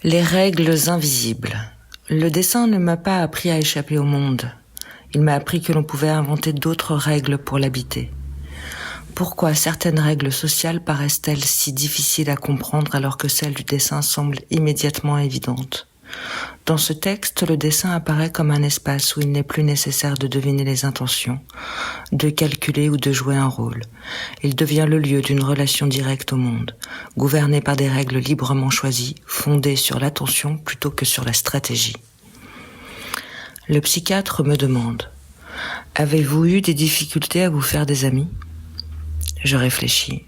Les règles invisibles. Le dessin ne m'a pas appris à échapper au monde. Il m'a appris que l'on pouvait inventer d'autres règles pour l'habiter. Pourquoi certaines règles sociales paraissent-elles si difficiles à comprendre alors que celles du dessin semblent immédiatement évidentes ? Dans ce texte, le dessin apparaît comme un espace où il n'est plus nécessaire de deviner les intentions, de calculer ou de jouer un rôle. Il devient le lieu d'une relation directe au monde, gouvernée par des règles librement choisies, fondées sur l'attention plutôt que sur la stratégie. Le psychiatre me demande : avez-vous eu des difficultés à vous faire des amis ? Je réfléchis.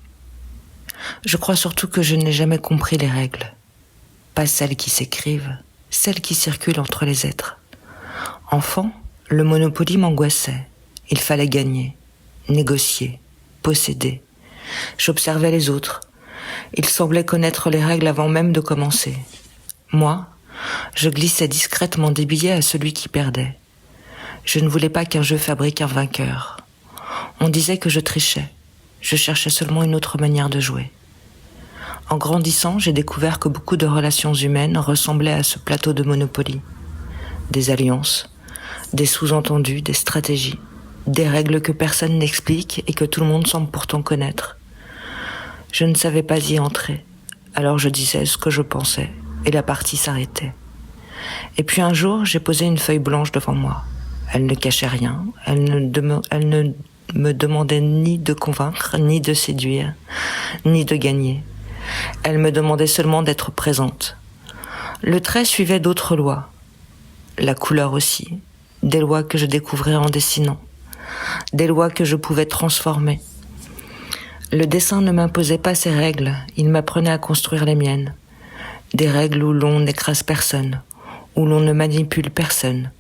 Je crois surtout que je n'ai jamais compris les règles. Pas celles qui s'écrivent, celles qui circulent entre les êtres. Enfant, le Monopoly m'angoissait. Il fallait gagner, négocier, posséder. J'observais les autres. Ils semblaient connaître les règles avant même de commencer. Moi, je glissais discrètement des billets à celui qui perdait. Je ne voulais pas qu'un jeu fabrique un vainqueur. On disait que je trichais. Je cherchais seulement une autre manière de jouer. En grandissant, j'ai découvert que beaucoup de relations humaines ressemblaient à ce plateau de Monopoly. Des alliances, des sous-entendus, des stratégies, des règles que personne n'explique et que tout le monde semble pourtant connaître. Je ne savais pas y entrer, alors je disais ce que je pensais et la partie s'arrêtait. Et puis un jour, j'ai posé une feuille blanche devant moi. Elle ne cachait rien, elle ne me demandait ni de convaincre, ni de séduire, ni de gagner. Elle me demandait seulement d'être présente. Le trait suivait d'autres lois. La couleur aussi. Des lois que je découvrais en dessinant. Des lois que je pouvais transformer. Le dessin ne m'imposait pas ses règles. Il m'apprenait à construire les miennes. Des règles où l'on n'écrase personne. Où l'on ne manipule personne.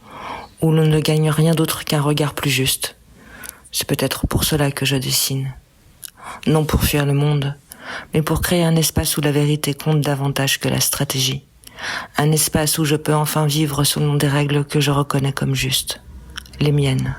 Où l'on ne gagne rien d'autre qu'un regard plus juste. C'est peut-être pour cela que je dessine. Non pour fuir le monde, mais pour créer un espace où la vérité compte davantage que la stratégie. Un espace où je peux enfin vivre selon des règles que je reconnais comme justes, les miennes.